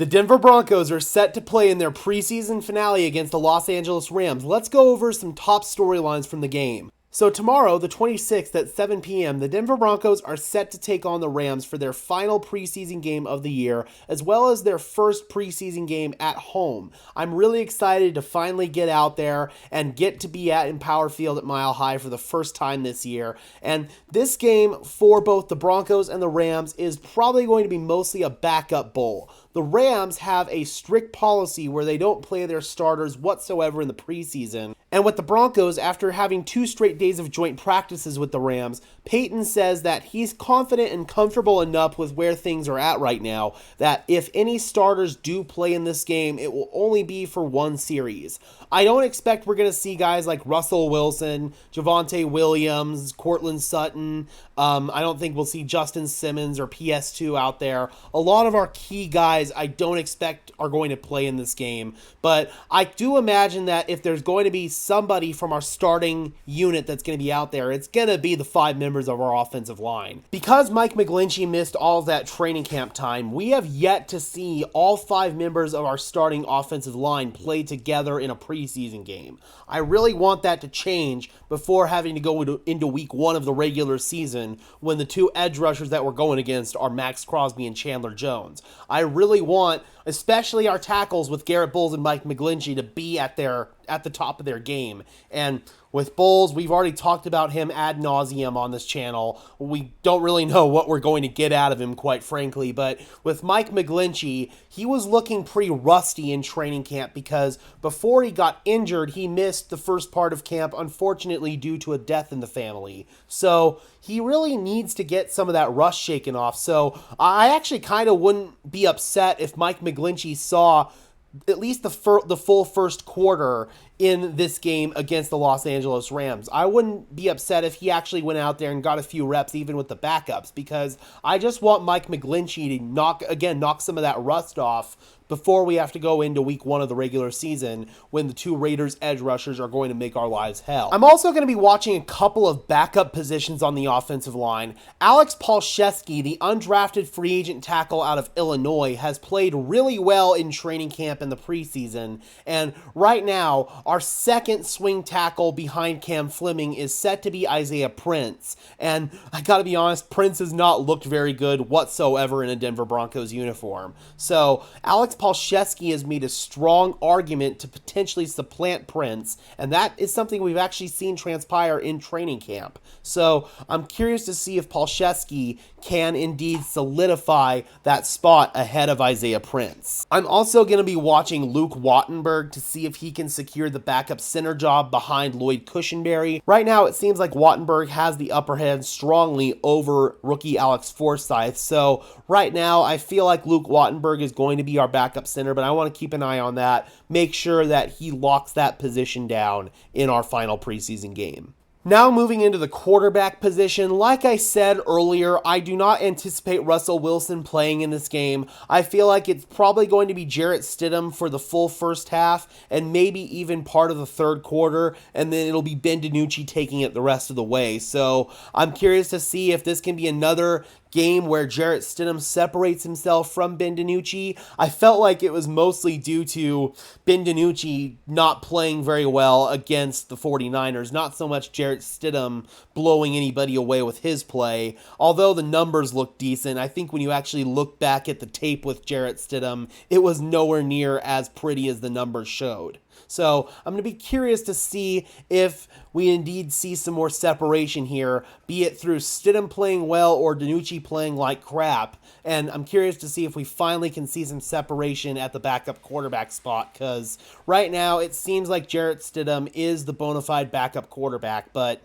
The Denver Broncos are set to play in their preseason finale against the Los Angeles Rams. Let's go over some top storylines from the game. So tomorrow, the 26th at 7 p.m., the Denver Broncos are set to take on the Rams for their final preseason game of the year, as well as their first preseason game at home. I'm really excited to finally get out there and get to be at Empower Field at Mile High for the first time this year. And this game for both the Broncos and the Rams is probably going to be mostly a backup bowl. The Rams have a strict policy where they don't play their starters whatsoever in the preseason. And with the Broncos, after having 2 straight days of joint practices with the Rams, Peyton says that he's confident and comfortable enough with where things are at right now that if any starters do play in this game, it will only be for one series. I don't expect we're going to see guys like Russell Wilson, Javonte Williams, Courtland Sutton. I don't think we'll see Justin Simmons or PS2 out there. A lot of our key guys I don't expect are going to play in this game. But I do imagine that if there's going to be somebody from our starting unit that's going to be out there, it's going to be the 5 members of our offensive line. Because Mike McGlinchey missed all of that training camp time, we have yet to see all 5 members of our starting offensive line play together in a preseason game. I really want that to change before having to go into week 1 of the regular season when the 2 edge rushers that we're going against are Max Crosby and Chandler Jones. I really want, especially our tackles with Garrett Bowles and Mike McGlinchey, to be at the top of their game. And with Bowles, we've already talked about him ad nauseum on this channel. We don't really know what we're going to get out of him, quite frankly. But with Mike McGlinchey, he was looking pretty rusty in training camp because before he got injured, he missed the first part of camp, unfortunately, due to a death in the family. So he really needs to get some of that rust shaken off. So I actually kind of wouldn't be upset if Mike McGlinchey saw at least the full first quarter in this game against the Los Angeles Rams. I wouldn't be upset if he actually went out there and got a few reps even with the backups, because I just want Mike McGlinchey to knock some of that rust off before we have to go into week 1 of the regular season when the 2 Raiders edge rushers are going to make our lives hell. I'm also going to be watching a couple of backup positions on the offensive line. Alex Palczewski, the undrafted free agent tackle out of Illinois, has played really well in training camp in the preseason, and right now our second swing tackle behind Cam Fleming is set to be Isaiah Prince. And I gotta be honest, Prince has not looked very good whatsoever in a Denver Broncos uniform. So Alex Palczewski has made a strong argument to potentially supplant Prince, and that is something we've actually seen transpire in training camp. So I'm curious to see if Palczewski can indeed solidify that spot ahead of Isaiah Prince. I'm also going to be watching Luke Wattenberg to see if he can secure the backup center job behind Lloyd Cushenberry. Right now, it seems like Wattenberg has the upper hand strongly over rookie Alex Forsyth. So right now, I feel like Luke Wattenberg is going to be our backup center, but I want to keep an eye on that. Make sure that he locks that position down in our final preseason game. Now moving into the quarterback position, like I said earlier, I do not anticipate Russell Wilson playing in this game. I feel like it's probably going to be Jarrett Stidham for the full first half and maybe even part of the third quarter, and then it'll be Ben DiNucci taking it the rest of the way. So I'm curious to see if this can be another game where Jarrett Stidham separates himself from Ben DiNucci. I felt like it was mostly due to Ben DiNucci not playing very well against the 49ers, not so much Jarrett Stidham blowing anybody away with his play. Although the numbers look decent, I think when you actually look back at the tape with Jarrett Stidham, it was nowhere near as pretty as the numbers showed. So I'm going to be curious to see if we indeed see some more separation here, be it through Stidham playing well or DiNucci playing like crap. And I'm curious to see if we finally can see some separation at the backup quarterback spot, because right now it seems like Jarrett Stidham is the bona fide backup quarterback. But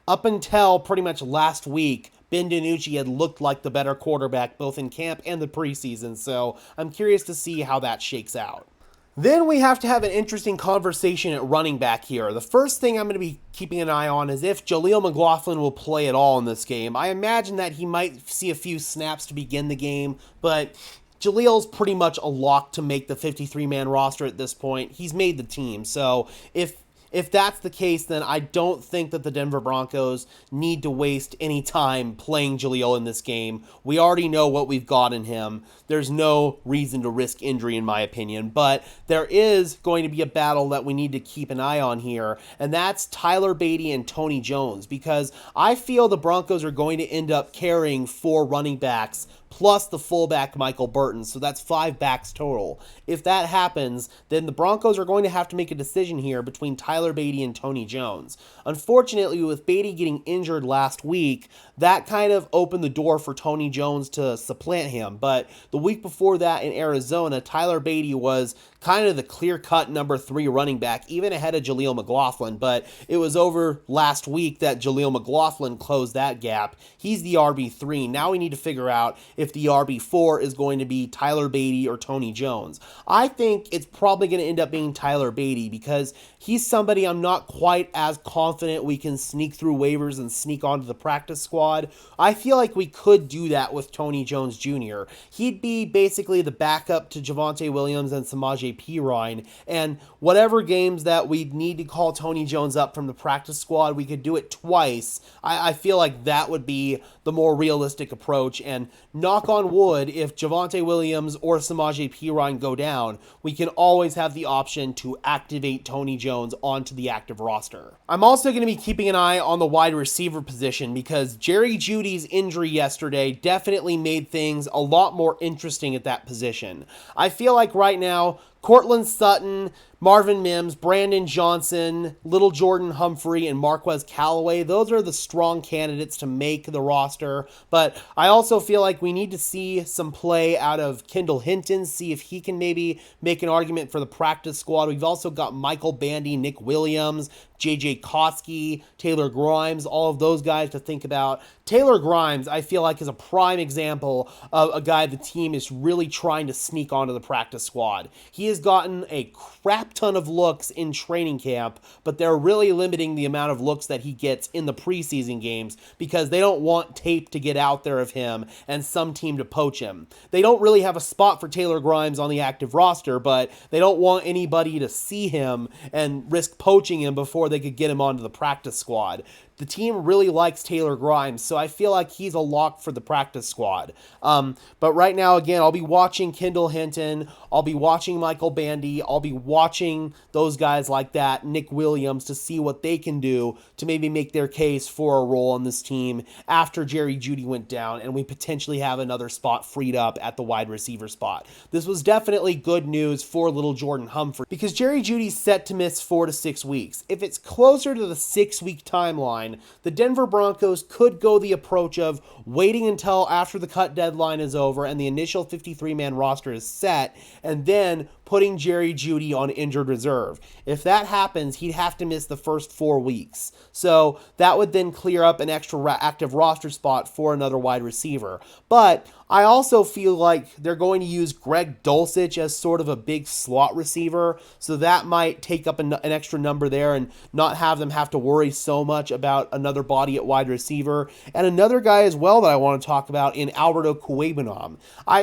up until pretty much last week, Ben DiNucci had looked like the better quarterback both in camp and the preseason. So I'm curious to see how that shakes out. Then we have to have an interesting conversation at running back here. The first thing I'm going to be keeping an eye on is if Jaleel McLaughlin will play at all in this game. I imagine that he might see a few snaps to begin the game, but Jaleel's pretty much a lock to make the 53-man roster at this point. He's made the team, so if if that's the case, then I don't think that the Denver Broncos need to waste any time playing Jaleel in this game. We already know what we've got in him. There's no reason to risk injury, in my opinion, but there is going to be a battle that we need to keep an eye on here, and that's Tyler Beatty and Tony Jones, because I feel the Broncos are going to end up carrying 4 running backs plus the fullback Michael Burton, so that's 5 backs total. If that happens, then the Broncos are going to have to make a decision here between Tyler Beatty and Tony Jones. Unfortunately, with Beatty getting injured last week, that kind of opened the door for Tony Jones to supplant him, but the week before that in Arizona, Tyler Beatty was kind of the clear-cut number 3 running back, even ahead of Jaleel McLaughlin, but it was over last week that Jaleel McLaughlin closed that gap. He's the RB3. Now we need to figure out if the RB4 is going to be Tyler Beatty or Tony Jones. I think it's probably going to end up being Tyler Beatty because he's somebody I'm not quite as confident we can sneak through waivers and sneak onto the practice squad. I feel like we could do that with Tony Jones Jr. He'd be basically the backup to Javonte Williams and Samaje Perine, and whatever games that we need to call Tony Jones up from the practice squad, we could do it twice. I feel like that would be the more realistic approach, and knock on wood, if Javonte Williams or Samaje Perine go down, we can always have the option to activate Tony Jones onto the active roster. I'm also going to be keeping an eye on the wide receiver position because Jerry Jeudy's injury yesterday definitely made things a lot more interesting at that position. I feel like right now, Cortland Sutton, Marvin Mims, Brandon Johnson, Little Jordan Humphrey, and Marquez Callaway, those are the strong candidates to make the roster. But I also feel like we need to see some play out of Kendall Hinton, see if he can maybe make an argument for the practice squad. We've also got Michael Bandy, Nick Williams, J.J. Koski, Taylor Grimes, all of those guys to think about. Taylor Grimes, I feel like, is a prime example of a guy the team is really trying to sneak onto the practice squad. He has gotten a crap ton of looks in training camp, but they're really limiting the amount of looks that he gets in the preseason games because they don't want tape to get out there of him and some team to poach him. They don't really have a spot for Taylor Grimes on the active roster, but they don't want anybody to see him and risk poaching him before they could get him onto the practice squad. The team really likes Taylor Grimes, so I feel like he's a lock for the practice squad. But right now, again, I'll be watching Kendall Hinton. I'll be watching Michael Bandy. I'll be watching those guys like that, Nick Williams, to see what they can do to maybe make their case for a role on this team after Jerry Jeudy went down and we potentially have another spot freed up at the wide receiver spot. This was definitely good news for Little Jordan Humphrey because Jerry Jeudy's set to miss 4 to 6 weeks. If it's closer to the 6-week timeline, the Denver Broncos could go the approach of waiting until after the cut deadline is over and the initial 53-man roster is set, and then putting Jerry Jeudy on injured reserve. If that happens, he'd have to miss the first 4 weeks. So that would then clear up an extra active roster spot for another wide receiver. But I also feel like they're going to use Greg Dulcich as sort of a big slot receiver, so that might take up an extra number there and not have them have to worry so much about another body at wide receiver. And another guy as well that I want to talk about in Alberto Cuebanam.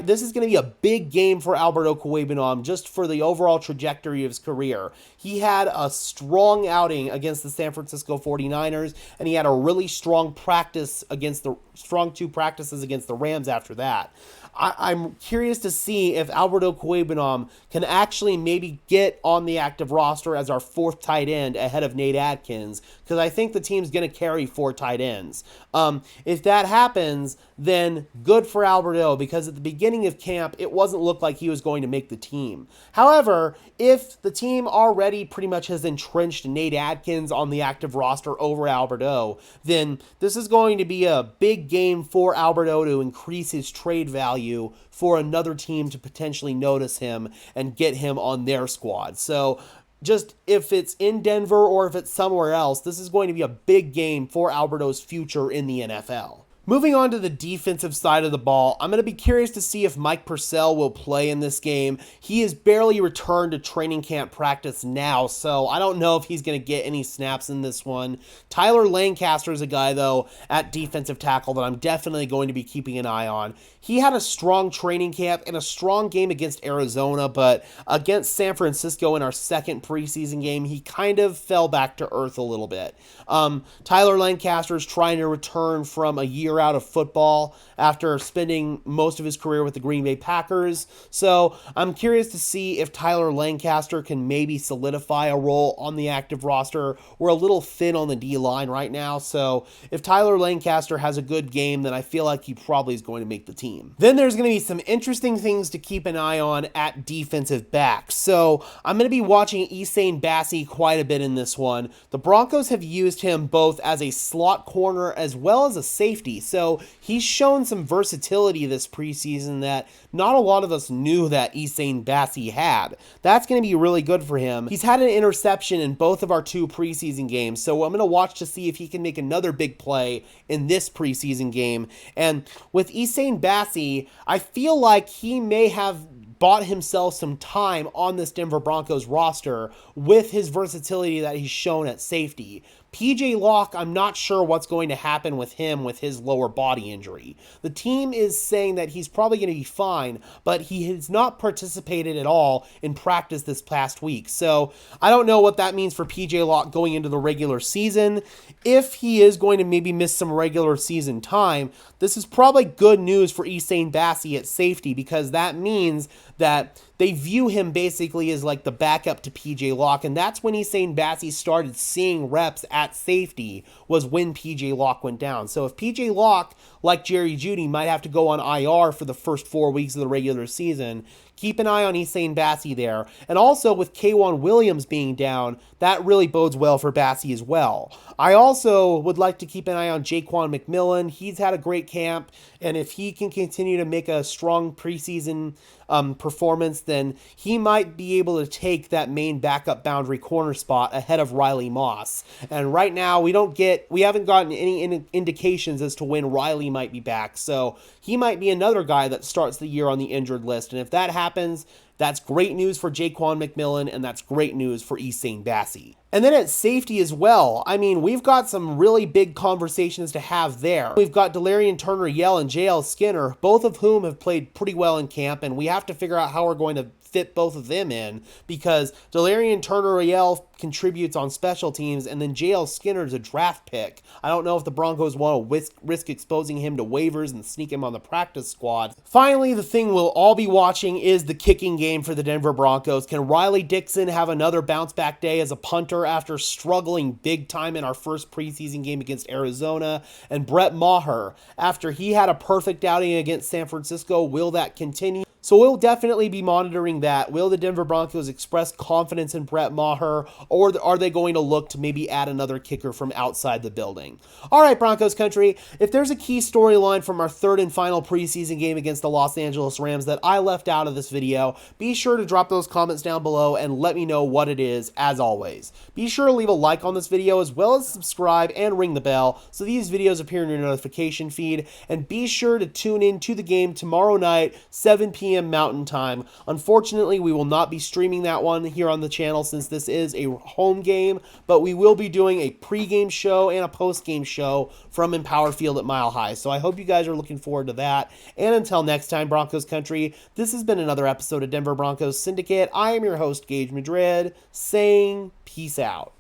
This is going to be a big game for Alberto Cuebanam just for the overall trajectory of his career. He had a strong outing against the San Francisco 49ers, and he had a really strong practice against the strong 2 practices against the Rams after that. I'm curious to see if Alberto Cuebanam can actually maybe get on the active roster as our 4th tight end ahead of Nate Adkins, because I think the team's going to carry 4 tight ends. If that happens, then good for Alberto, because at the beginning of camp, it wasn't look like he was going to make the team. However, if the team already pretty much has entrenched Nate Adkins on the active roster over Alberto, then this is going to be a big game for Alberto to increase his trade value for another team to potentially notice him and get him on their squad. So just if it's in Denver or if it's somewhere else, this is going to be a big game for Alberto's future in the NFL. Moving on to the defensive side of the ball, I'm going to be curious to see if Mike Purcell will play in this game. He has barely returned to training camp practice now, so I don't know if he's going to get any snaps in this one. Tyler Lancaster is a guy, though, at defensive tackle that I'm definitely going to be keeping an eye on. He had a strong training camp and a strong game against Arizona, but against San Francisco in our second preseason game, he kind of fell back to earth a little bit. Tyler Lancaster is trying to return from a year out of football after spending most of his career with the Green Bay Packers. So I'm curious to see if Tyler Lancaster can maybe solidify a role on the active roster. We're a little thin on the D-line right now, so if Tyler Lancaster has a good game, then I feel like he probably is going to make the team. Then there's going to be some interesting things to keep an eye on at defensive back. So I'm going to be watching Isane Bassie quite a bit in this one. The Broncos have used him both as a slot corner as well as a safety, so he's shown some versatility this preseason that not a lot of us knew that Isane Bassie had. That's going to be really good for him. He's had an interception in both of our two preseason games, so I'm going to watch to see if he can make another big play in this preseason game. And with Isane Bassie, I feel like he may have bought himself some time on this Denver Broncos roster with his versatility that he's shown at safety. PJ Locke, I'm not sure what's going to happen with him with his lower body injury. The team is saying that he's probably going to be fine, but he has not participated at all in practice this past week. So I don't know what that means for PJ Locke going into the regular season. If he is going to maybe miss some regular season time, this is probably good news for Isane Bassie at safety, because that means that they view him basically as like the backup to PJ Locke, and that's when Isane Bassie started seeing reps at safety, was when PJ Locke went down. So if PJ Locke, like Jerry Jeudy, might have to go on IR for the first 4 weeks of the regular season, keep an eye on Isane Bassie there. And also with K'Wan Williams being down, that really bodes well for Bassie as well. I also would like to keep an eye on Jaquan McMillan. He's had a great camp, and if he can continue to make a strong preseason performance, then he might be able to take that main backup boundary corner spot ahead of Riley Moss. And right now, we haven't gotten any indications as to when Riley might be back, so he might be another guy that starts the year on the injured list. And if that happens, that's great news for Jaquan McMillan, and that's great news for Isane Bassie. And then at safety as well, I mean, we've got some really big conversations to have there. We've got Delarian Turner-Yell and J.L. Skinner, both of whom have played pretty well in camp, and we have to figure out how we're going to fit both of them in, because Delarian Turner-Yell contributes on special teams, and then J.L. Skinner is a draft pick. I don't know if the Broncos want to risk exposing him to waivers and sneak him on the practice squad. Finally, the thing we'll all be watching is the kicking game for the Denver Broncos. Can Riley Dixon have another bounce-back day as a punter after struggling big time in our first preseason game against Arizona? And Brett Maher, after he had a perfect outing against San Francisco, will that continue? So we'll definitely be monitoring that. Will the Denver Broncos express confidence in Brett Maher, or are they going to look to maybe add another kicker from outside the building? All right, Broncos country, if there's a key storyline from our third and final preseason game against the Los Angeles Rams that I left out of this video, be sure to drop those comments down below and let me know what it is, as always. Be sure to leave a like on this video, as well as subscribe and ring the bell so these videos appear in your notification feed, and be sure to tune in to the game tomorrow night, 7 p.m. Mountain Time. Unfortunately, we will not be streaming that one here on the channel since this is a home game, but we will be doing a pregame show and a postgame show from Empower Field at Mile High. So I hope you guys are looking forward to that. And until next time, Broncos country, this has been another episode of Denver Broncos Syndicate. I am your host, Gage Madrid, saying peace out.